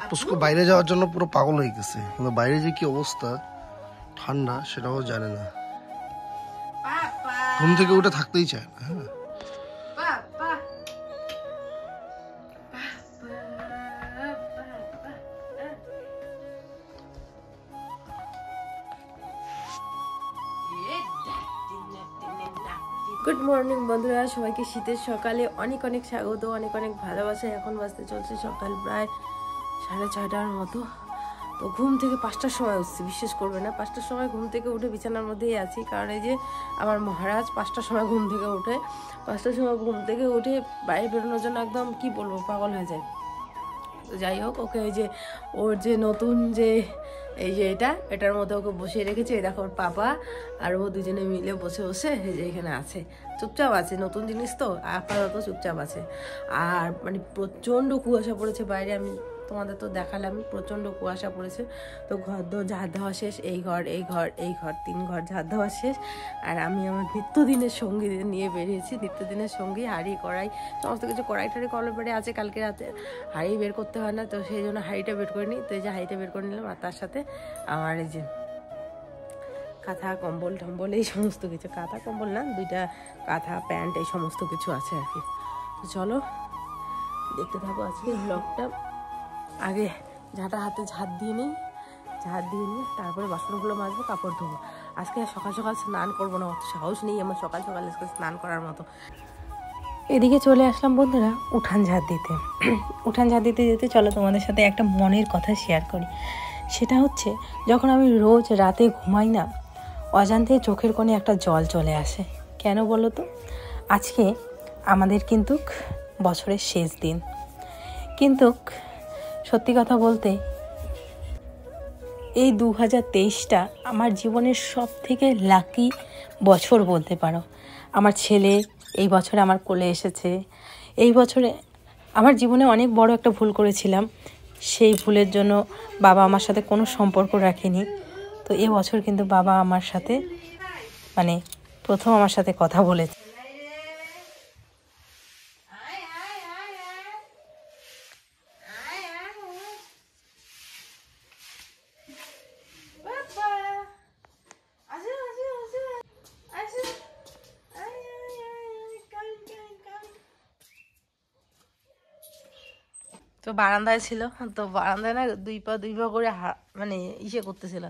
পুষ্কু বাইরে যাওয়ার জন্য পুরো পাগল হয়ে গেছে, বাইরে যে কি অবস্থা ঠান্ডা সেটাও জানে না, ঘুম থেকে উঠে থাকতেই চায় না। হ্যাঁ গুড মর্নিং বন্ধুরা, সবাইকে শীতের সকালে অনেক অনেক স্বাগত, অনেক অনেক ভালোবাসা। এখন বাজতে চলছে সকাল প্রায় 6:30টার মতো। তো ঘুম থেকে 5টার সময় উঠছি, বিশ্বাস করবে না, 5টার সময় ঘুম থেকে উঠে বিছানার মধ্যেই আছি। কারণ এই যে আমার মহারাজ 5টার সময় ঘুম থেকে উঠে, 5টার সময় ঘুম থেকে উঠে বাইরে বেরোনোর জন্য একদম কি বলবো পাগল হয়ে যায়। তো যাই হোক, ওকে এই যে ওর যে নতুন যে এই যে এটার মধ্যে ওকে বসিয়ে রেখেছে। এই দেখো ওর পাপা আর ও দুজনে মিলে বসে বসে এই যে এখানে আছে, চুপচাপ আছে, নতুন জিনিস তো আপাতত চুপচাপ আছে। আর মানে প্রচণ্ড কুয়াশা পড়েছে বাইরে, আমি তোমাদের তো দেখালাম, প্রচণ্ড কুয়াশা পড়েছে। তো ঘর দোর ঝাড় দেওয়া শেষ, এই ঘর 3 ঘর ঝাড় দেওয়া শেষ। আর আমি আমার নিত্যদিনের সঙ্গী নিয়ে বেরিয়েছি, নিত্যদিনের সঙ্গী হাঁড়ি কড়াই সমস্ত কিছু, কড়াই টাড়ি কলবারে আছে, কালকে রাতে হাঁড়ি বের করতে হয় না, তো সেই জন্য হাঁড়িটা বের করে নিই। তো এই যে হাঁড়িটা বের করে নিলাম, আর তার সাথে আমার এই যে কাঁথা কম্বল টম্বল এই সমস্ত কিছু, কাঁথা কম্বল না, 2টা কাঁথা প্যান্ট এই সমস্ত কিছু আছে আর কি। তো চলো দেখতে থাকো আজকে ব্লগটা। আগে হাতে ঝাড় দিয়ে নিই, তারপরে বাসনগুলো মাজবো, কাপড় ধোবো। আজকে সকাল সকাল স্নান করবো না, অত সাহস নেই আমার সকাল সকাল আজকে স্নান করার মতো। এদিকে চলে আসলাম বন্ধুরা উঠান ঝাড় দিতে। উঠান ঝাড় দিতে যেতে চলো তোমাদের সাথে একটা মনের কথা শেয়ার করি। সেটা হচ্ছে, যখন আমি রোজ রাতে ঘুমাই না, অজান্তে চোখের কোণে একটা জল চলে আসে। কেন বলো তো? আজকে আমাদের কিন্তু বছরের শেষ দিন, কিন্তু সত্যি কথা বলতে এই 2023টা আমার জীবনের সব থেকে লাকি বছর বলতে পারো। আমার ছেলে এই বছরে আমার কোলে এসেছে। এই বছরে আমার জীবনে অনেক বড় একটা ভুল করেছিলাম, সেই ভুলের জন্য বাবা আমার সাথে কোনো সম্পর্ক রাখেনি। তো এ বছর কিন্তু বাবা আমার সাথে মানে প্রথম আমার সাথে কথা বলেছে। তো বারান্দায় ছিল, তো বারান্দায় না 2 পা করে মানে করতেছিল।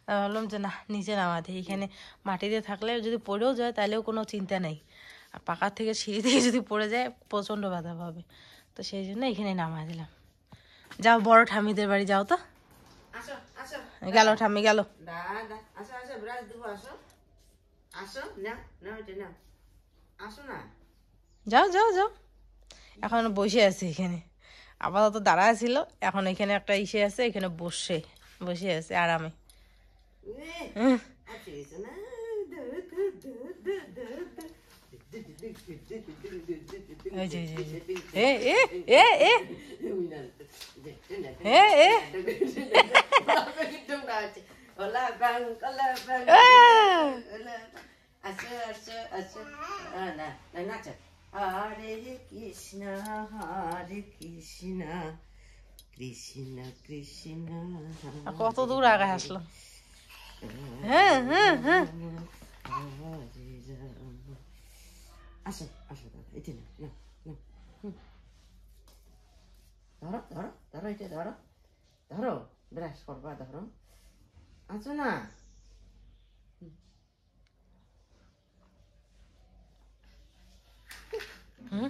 ভাবলাম যে না, নিচে নামাতে, এইখানে মাটিতে থাকলে যদি পড়েও যায় তাহলেও কোনো চিন্তা নেই, আর পাকার থেকে সিঁড়ি থেকে যদি পড়ে যায় প্রচণ্ড বাধা পাবে। তো সেই জন্য এখানে নামা দিলাম। যাও বড় ঠাম্মিদের বাড়ি যাও তো। গেল ঠাম্মি গেল। যাও যাও যাও, এখন বসে আছে এখানে, আপাতত দাঁড়া ছিল, এখন এখানে একটা আছে, এখানে বসে আছে আরামে। হরে কৃষ্ণ হরে কৃষ্ণ কৃষ্ণ কৃষ্ণ। কত দূর আগে আসলো। হ্যাঁ হ্যাঁ হ্যাঁ, আসো আসো দাদা, এটা না না ধরো ধরো ধরো, এটা ধরো ধরো, ব্রাশ করবা ধরো, আছো না। হুম,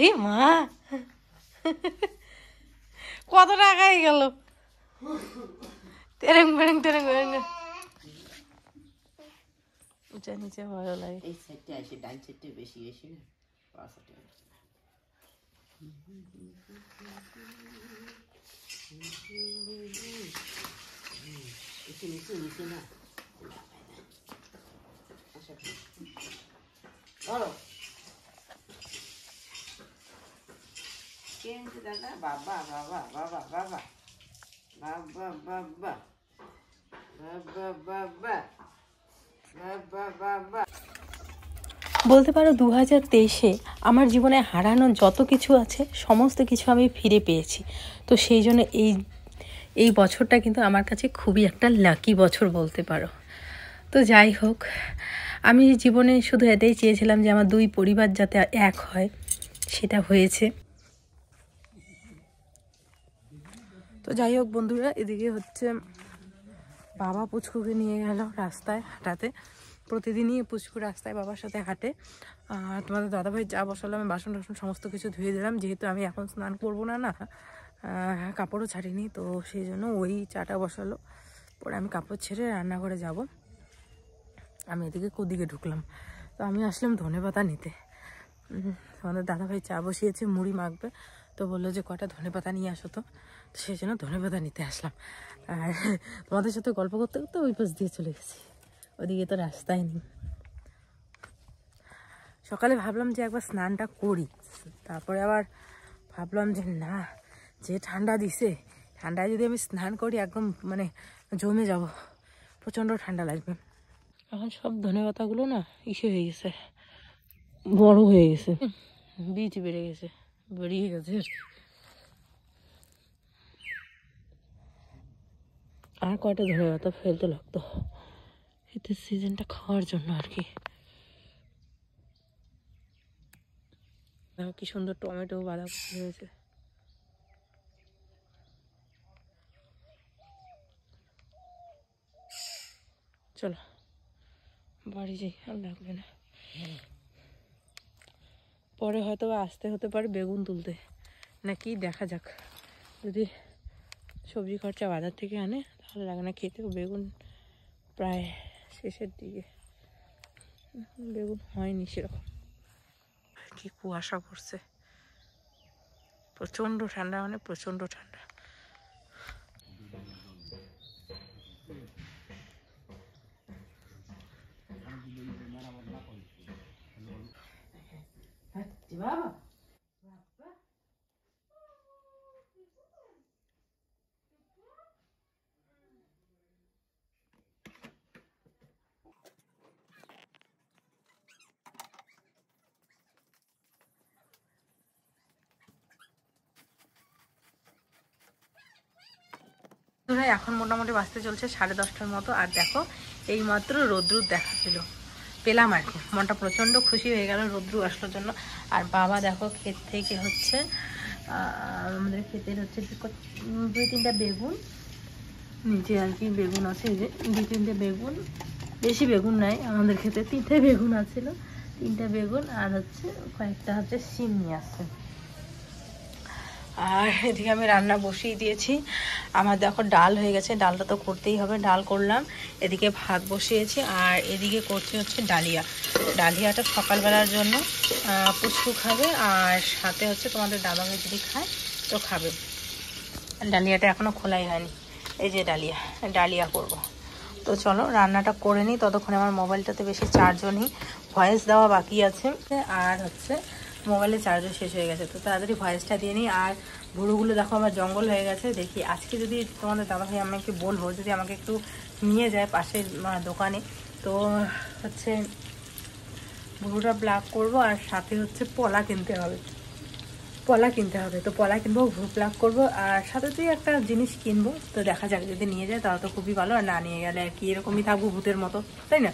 এই মা কত টাকাই গেল, তেরেং বেরেং তেরেং বেরেং। উঁচা নিচে ভালো লাগে। এই সাইডে আসে, ডান সাইডে বেশি এসে না, পাশে নিচে নিচে না ধরো। কিন্তু দাদা বাবা বাবা বাবা বাবা বাবা বাবা বলতে পারো 2023-এ আমার জীবনে হারানো যত কিছু আছে সমস্ত কিছু আমি ফিরে পেয়েছি। তো সেই জন্য এই বছরটা কিন্তু আমার কাছে খুবই একটা লাকি বছর বলতে পারো। তো যাই হোক, আমি জীবনে শুধু এটাই চেয়েছিলাম যে আমার দুই পরিবার যাতে এক হয়, সেটা হয়েছে। তো যাই হোক বন্ধুরা, এদিকে হচ্ছে বাবা পুচকুকে নিয়ে গেল রাস্তায় হাঁটাতে। প্রতিদিনই পুচকু রাস্তায় বাবার সাথে হাঁটে। আর তোমাদের দাদাভাই চা বসালো, আমি বাসন টাসন সমস্ত কিছু ধুয়ে দিলাম, যেহেতু আমি এখন স্নান করবো না কাপড়ও ছাড়িনি, তো সেই জন্য ওই চাটা বসালো। পরে আমি কাপড় ছেড়ে রান্নাঘরে যাব। আমি এদিকে কোদিকে ঢুকলাম, তো আমি আসলাম ধনেপাতা নিতে। আমাদের দাদাভাই চা বসিয়েছে, মুড়ি মাখবে, তো বললো যে কটা ধনেপাতা নিয়ে আসো। তো সেই জন্য ধনেপাতা নিতে আসলাম। আর তোমাদের সাথে গল্প করতে করতে ওই পাশ দিয়ে চলে গেছি, ওদিকে তো রাস্তায় নেই। সকালে ভাবলাম যে একবার স্নানটা করি, তারপরে আবার ভাবলাম যে না, যে ঠান্ডা দিছে, ঠান্ডায় যদি আমি স্নান করি একদম মানে জমে যাব, প্রচণ্ড ঠান্ডা লাগবে। এখন সব ধনেপাতাগুলো না ইসে হয়ে গেছে, বড় হয়ে গেছে, বীজ বেড়ে গেছে, বেরিয়ে গেছে। আর কয়টা ধনেপাতা ফেলতে লাগতো, শীতের সিজনটা খাওয়ার জন্য আর কি। কি সুন্দর টমেটো বাঁধাকপি হয়েছে। চলো বাড়ি যাই, আর লাগবে না। পরে হয়তো আসতে হতে পারে বেগুন তুলতে, নাকি দেখা যাক। যদি সবজি খরচা বাজার থেকে আনে তাহলে লাগে না খেতেও। বেগুন প্রায় শেষের দিকে, বেগুন হয়নি সেরকম। কি কুয়াশা পড়ছে, প্রচণ্ড ঠান্ডা, মানে প্রচণ্ড ঠান্ডা। বাবা এখন মোটামুটি বাজতে চলছে 10:30টার মতো। আর দেখো এইমাত্র রোদ্রু দেখা পেলাম আর কি, মনটা প্রচণ্ড খুশি হয়ে গেল রোদ্রু আসলোর জন্য। আর বাবা দেখো ক্ষেত থেকে হচ্ছে আমাদের ক্ষেতের হচ্ছে 2-3টা বেগুন, নিচে আর কি বেগুন আছে, এই যে 2-3টে বেগুন, বেশি বেগুন নাই আমাদের ক্ষেতে, 3টে বেগুন আছিল, 3টা বেগুন আর হচ্ছে কয়েকটা হচ্ছে সিম নিয়ে আসছে। আর এদিকে আমি রান্না বসিয়ে দিয়েছি। আমার দেখো ডাল হয়ে গেছে, ডালটা তো করতেই হবে, ডাল করলাম। এদিকে ভাত বসিয়েছি, আর এদিকে করছি হচ্ছে ডালিয়াটা সকালবেলার জন্য পুচকু খাবে, আর সাথে হচ্ছে তোমাদের দাদাভাই যদি খায় তো খাবে। ডালিয়াটা এখনও খোলাই হয়নি, এই যে ডালিয়া করব। তো চলো রান্নাটা করে নিই, ততক্ষণে আমার মোবাইলটাতে বেশি চার্জও নেই, ভয়েস দেওয়া বাকি আছে, আর হচ্ছে মোবাইলে চার্জও শেষ হয়ে গেছে। তো তাড়াতাড়ি ভয়েসটা দিয়ে নিই। আর গরুগুলো দেখো আমার জঙ্গল হয়ে গেছে, দেখি আজকে যদি তোমাদের দাদাভাই আমাকে বলবো যদি আমাকে একটু নিয়ে যায় পাশের দোকানে, তো হচ্ছে গরুটা ব্লক করবো, আর সাথে হচ্ছে পলা কিনতে হবে, তো পলা কিনবো, ভুট প্লাগ করবো, আর সাথে তুই একটা জিনিস কিনবো। তো দেখা যাক, যদি নিয়ে যায় তাহলে তো খুবই ভালো, আর না নিয়ে গেলে আর কি এরকমই থাকবো ভূতের মতো, তাই না।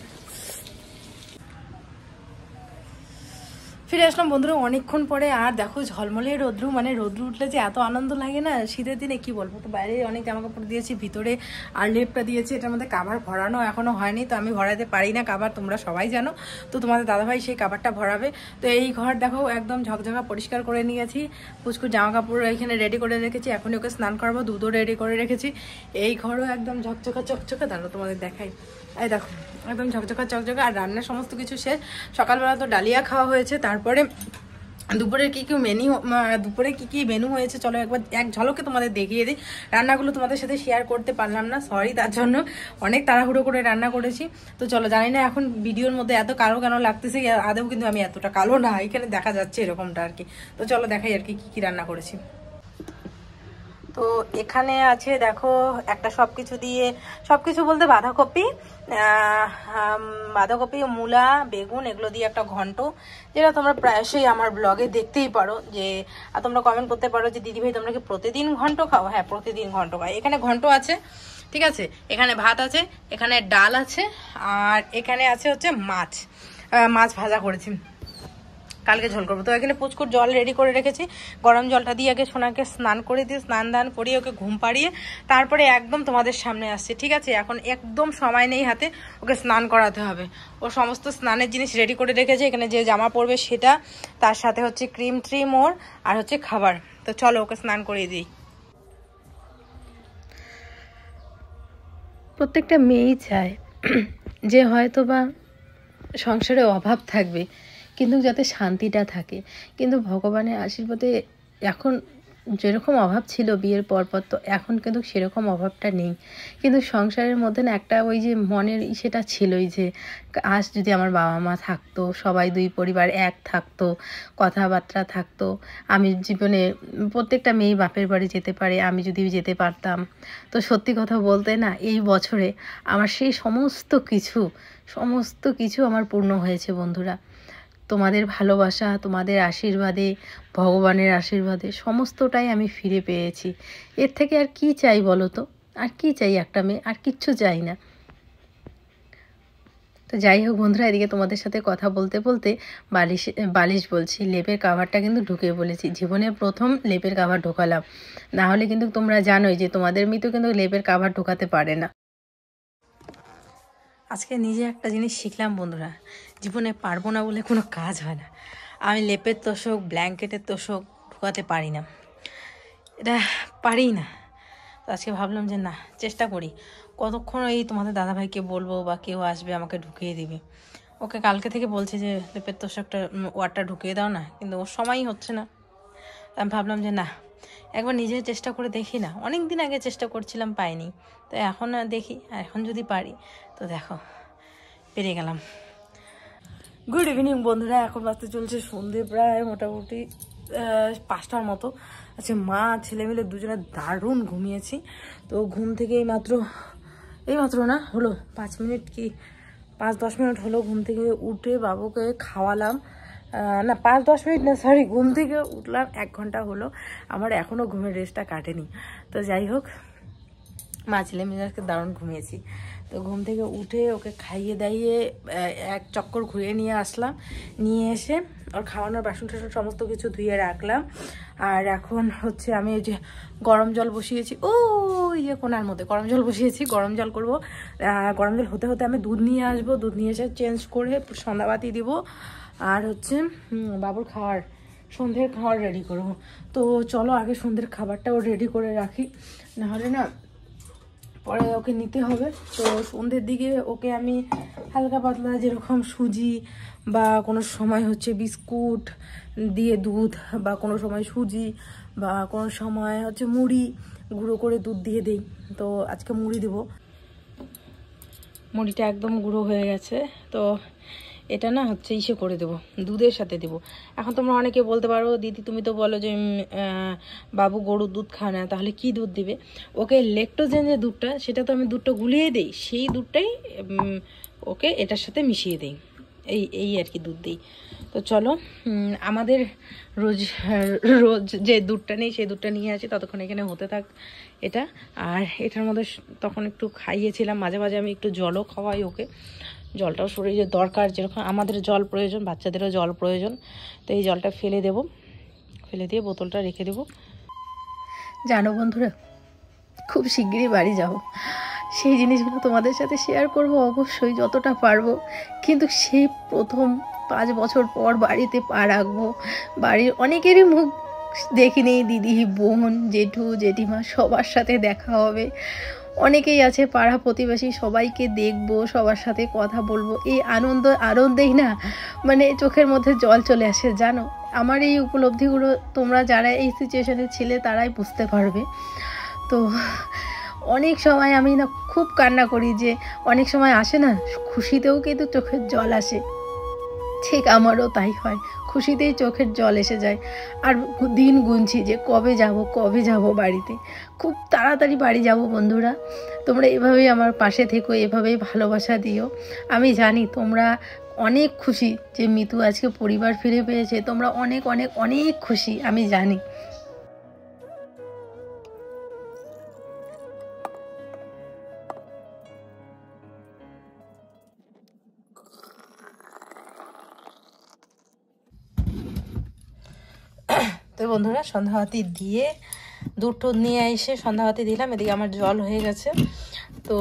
ফিরে আসলাম বন্ধুরা অনেকক্ষণ পরে। আর দেখো ঝলমলে রোদ্রু, মানে রোদ্রু উঠলে যে এত আনন্দ লাগে না শীতের দিনে, কি বলবো। তো বাইরে অনেক জামা কাপড় দিয়েছি, ভিতরে আর লেপটা দিয়েছি, এটার মধ্যে কাভার ভরানো এখনো হয়নি, তো আমি ভরাতে পারি না কাভার, তোমরা সবাই জানো। তো তোমাদের দাদাভাই সেই কাভারটা ভরাবে। তো এই ঘর দেখো একদম ঝকঝকা পরিষ্কার করে নিয়েছি, পুচকুর জামা কাপড় এখানে রেডি করে রেখেছি, এখনই ওকে স্নান করবো, দুধও রেডি করে রেখেছি। এই ঘরও একদম চকচকা, দাঁড়ো তোমাদের দেখাই, এই দেখো একদম চকচকা। আর রান্নার সমস্ত কিছু শেষ। সকালবেলা তো ডালিয়া খাওয়া হয়েছে, তারপরে দুপুরে কি কি মেনু হয়েছে চলো একবার এক ঝলকে তোমাদের দেখিয়ে দিই। রান্নাগুলো তোমাদের সাথে শেয়ার করতে পারলাম না, সরি তার জন্য, অনেক তাড়াহুড়ো করে রান্না করেছি। তো চলো, জানি না এখন ভিডিওর মধ্যে এত কালো কেন লাগতেছে, আদৌ কিন্তু আমি এতটা কালো না, এখানে দেখা যাচ্ছে এরকমটা আর কি। তো চলো দেখাই আর কি কি রান্না করেছি। তো এখানে আছে দেখো একটা সবকিছু দিয়ে, সবকিছু বলতে বাঁধাকপি, মূলা, বেগুন এগুলো দিয়ে একটা ঘন্ট, যেটা তোমরা প্রায়শই আমার ব্লগে দেখতেই পারো। যে তোমরা কমেন্ট করতে পারো যে দিদিভাই তোমরা কি প্রতিদিন ঘন্ট খাও? হ্যাঁ, প্রতিদিন ঘন্ট খাই। এখানে ঘন্ট আছে, ঠিক আছে, এখানে ভাত আছে, এখানে ডাল আছে, আর এখানে আছে হচ্ছে মাছ ভাজা করেছি, কালকে ঝোল করবো। তো এখানে পুচকুর জল রেডি করে রেখেছি, গরম জলটা দিয়ে আগে সোনাকে স্নান করে দিয়ে স্নান দান করিয়ে ওকে ঘুম পাড়িয়ে তারপরে একদম তোমাদের সামনে আসছে, ঠিক আছে। এখন একদম সময় নেই হাতে, ওকে স্নান করাতে হবে। ও সমস্ত স্নানের জিনিস রেডি করে রেখেছে, এখানে যে জামা পরবে সেটা, তার সাথে হচ্ছে ক্রিম ট্রিম ওর, আর হচ্ছে খাবার। তো চলো ওকে স্নান করিয়ে দিই। প্রত্যেকটা মেয়েই চায় যে হয়তো বা সংসারে অভাব থাকবে কিন্তু যাতে শান্তিটা থাকে, কিন্তু ভগবানের আশীর্বাদে এখন যেরকম অভাব ছিল বিয়ের পর তো এখন কিন্তু সেরকম অভাবটা নেই। কিন্তু সংসারের মধ্যে না একটা ওই যে মনের সেটা ছিলই যে আজ যদি আমার বাবা মা থাকতো, সবাই দুই পরিবার এক থাকতো, কথাবার্তা থাকতো, আমি জীবনে প্রত্যেকটা মেয়ে বাপের বাড়ি যেতে পারে, আমি যদি যেতে পারতাম। তো সত্যি কথা বলতে না এই বছরে আমার সেই সমস্ত কিছু আমার পূর্ণ হয়েছে বন্ধুরা। তোমাদের ভালোবাসা, তোমাদের আশীর্বাদে, ভগবানের আশীর্বাদে সমস্তটাই আমি ফিরে পেয়েছি। এর থেকে আর কি চাই বলো তো? আর কি চাই একটা মেয়ে? আর কিচ্ছু চাই না। তো যাই হোক বন্ধুরা, এদিকে তোমাদের সাথে কথা বলতে বলতে বালিশ বলছি, লেপের কাভারটা কিন্তু ঢুকে বলেছি। জীবনে প্রথম লেপের কাভার ঢোকালাম, না হলে কিন্তু তোমরা জানোই যে তোমাদের মেয়ে তো কিন্তু লেপের কাভার ঢোকাতে পারে না। আজকে নিজে একটা জিনিস শিখলাম বন্ধুরা, জীবনে পারবো না বলে কোনো কাজ হয় না। আমি লেপের তোষক, ব্ল্যাঙ্কেটের তোষক ঢোকাতে পারি না, এটা পারি না। তো আজকে ভাবলাম যে না, চেষ্টা করি। কতক্ষণ এই তোমাদের দাদাভাইকে বলবো বা কেউ আসবে আমাকে ঢুকিয়ে দিবে। ওকে কালকে থেকে বলছে যে লেপের তোষকটা ওয়ারটা ঢুকিয়ে দাও না, কিন্তু ওর সময়ই হচ্ছে না। আমি ভাবলাম যে না, একবার নিজে চেষ্টা করে দেখি না। অনেক দিন আগে চেষ্টা করছিলাম, পাইনি, তো এখন দেখি, এখন যদি পারি তো দেখো পেরে গেলাম। গুড ইভিনিং বন্ধুরা, এখন বাজতে চলছে সন্ধে প্রায় মোটামুটি 5টার মতো। আচ্ছা, মা ছেলে মিলে দুজনে দারুণ ঘুমিয়েছি। তো ঘুম থেকে এইমাত্র না হলো 5 মিনিট কি 5-10 মিনিট হলো ঘুম থেকে উঠে বাবুকে খাওয়ালাম। না 5-10 মিনিট না, সরি, ঘুম থেকে উঠলাম 1 ঘন্টা হলো। আমার এখনও ঘুমের রেস্টটা কাটেনি। তো যাই হোক, মা ছেলে মিলে আজকে দারুণ ঘুমিয়েছি। তো ঘুম থেকে উঠে ওকে খাইয়ে দাইয়ে এক চক্কর ঘুরে নিয়ে আসলাম, নিয়ে এসে ওর খাওয়ানোর বাসন টাসন সমস্ত কিছু ধুয়ে রাখলাম। আর এখন হচ্ছে আমি এই যে গরম জল বসিয়েছি, কোনার মধ্যে গরম জল বসিয়েছি, গরম জল করবো। গরম জল হতে হতে আমি দুধ নিয়ে আসবো, দুধ নিয়ে এসে চেঞ্জ করে সন্ধ্যাবাতি দিব, আর হচ্ছে বাবুর সন্ধ্যের খাবার রেডি করবো। তো চলো আগে সন্ধ্যের খাবারটাও রেডি করে রাখি, নাহলে না পরে ওকে নিতে হবে। তো সন্ধ্যের দিকে ওকে আমি হালকা পাতলা যেরকম সুজি বা কোনো সময় হচ্ছে বিস্কুট দিয়ে দুধ, বা কোনো সময় সুজি, বা কোনো সময় হচ্ছে মুড়ি গুঁড়ো করে দুধ দিয়ে দিই। তো আজকে মুড়ি দেবো, মুড়িটা একদম গুঁড়ো হয়ে গেছে। তো এটা না হচ্ছে ইসে করে দেবো, দুধের সাথে দেবো। এখন তোমরা অনেকে বলতে পারো দিদি তুমি তো বলো যে বাবু গরুর দুধ খায় না, তাহলে কি দুধ দিবে? ওকে ল্যাকটোজেন যে দুধটা, সেটা তো আমি দুধটা গুলিয়ে দিই, সেই দুধটাই ওকে এটার সাথে মিশিয়ে দিই, এই আর কি দুধ দিই। তো চলো আমাদের রোজ যে দুধটা নেই সেই দুধটা নিয়ে আসি, ততক্ষণ এখানে হতে থাক এটা। আর এটার মধ্যে তখন একটু খাইয়েছিলাম, মাঝে মাঝে আমি একটু জলও খাওয়াই ওকে, জলটাও শরীরে দরকার, যেরকম আমাদের জল প্রয়োজন বাচ্চাদেরও জল প্রয়োজন। তো এই জলটা ফেলে দিয়ে বোতলটা রেখে দেবো। জানো বন্ধুরা, খুব শিগগিরই বাড়ি যাব, সেই জিনিসগুলো তোমাদের সাথে শেয়ার করব অবশ্যই যতটা পারবো। কিন্তু সেই প্রথম 5 বছর পর বাড়িতে পা রাখবো, বাড়ির অনেকেরই মুখ দেখিনি, দিদি, বোন, জেঠু, জেঠিমা সবার সাথে দেখা হবে। অনেকেই আছে পাড়া প্রতিবেশী, সবাইকে দেখবো, সবার সাথে কথা বলবো। এই আনন্দেই না মানে চোখের মধ্যে জল চলে আসে। জানো, আমার এই উপলব্ধিগুলো তোমরা যারা এই সিচুয়েশনে ছিলে তারাই বুঝতে পারবে। তো অনেক সময় আমি না খুব কান্না করি, যে অনেক সময় আসে না খুশিতেও কিন্তু চোখের জল আসে, ঠিক আমারও তাই হয়। খুশিতেই চোখের জল এসে যায়। আর দিন গুনছি যে কবে যাব বাড়িতে। খুব তাড়াতাড়ি বাড়ি যাব বন্ধুরা। তোমরা এভাবেই আমার পাশে থেকো, এভাবেই ভালোবাসা দিও। আমি জানি তোমরা অনেক খুশি যে মিতু আজকে পরিবার ফিরে পেয়েছে। তোমরা অনেক অনেক অনেক খুশি, আমি জানি। তো বন্ধুরা সন্ধ্যাবাতি দিয়ে দুধ টুধ নিয়ে এসে সন্ধ্যাবাতি দিলাম। এদিকে আমার জল হয়ে গেছে, তো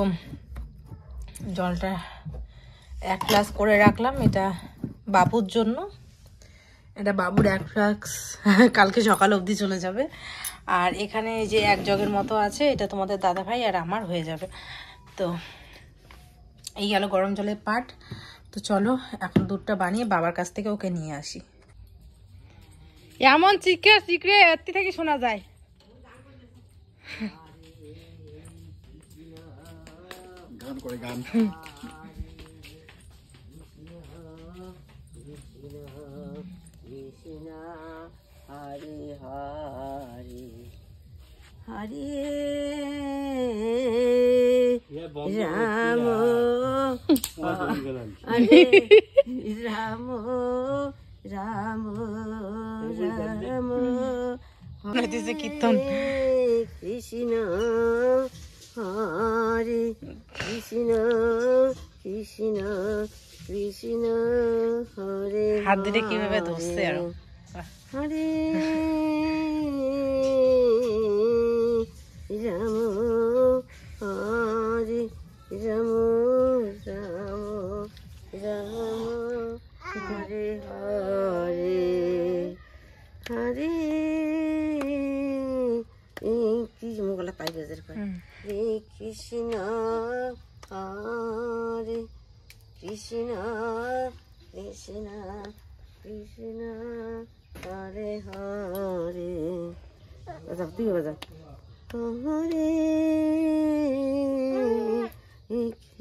জলটা 1 গ্লাস করে রাখলাম। এটা বাবুর জন্য, এটা বাবুর 1 ফ্লাক্স কালকে সকাল অবধি চলে যাবে। আর এখানে যে 1 জগের মতো আছে, এটা তোমাদের দাদা ভাই আর আমার হয়ে যাবে। তো এই গেল গরম জলের পাট। তো চলো এখন দুধটা বানিয়ে বাবার কাছ থেকে ওকে নিয়ে আসি। এমন চিকরে এত্তি থেকে শোনা যায়। গান করে গান। হরে হরে হরে রাম হরে রাম রাম রাম হরে কীর্তন কৃষ্ণ হরে কৃষ্ণ কৃষ্ণ কৃষ্ণ হরে। হাত দিলে কিভাবে ধরছে আর হরে রাম হরে রাম রাম রাম হরে হরে হরে কি মোগলা পাই বাজার করে রে কৃষ্ণ হরে কৃষ্ণ কৃষ্ণ কৃষ্ণ হরে হরে। বাজাও তুই বাজাও। হরে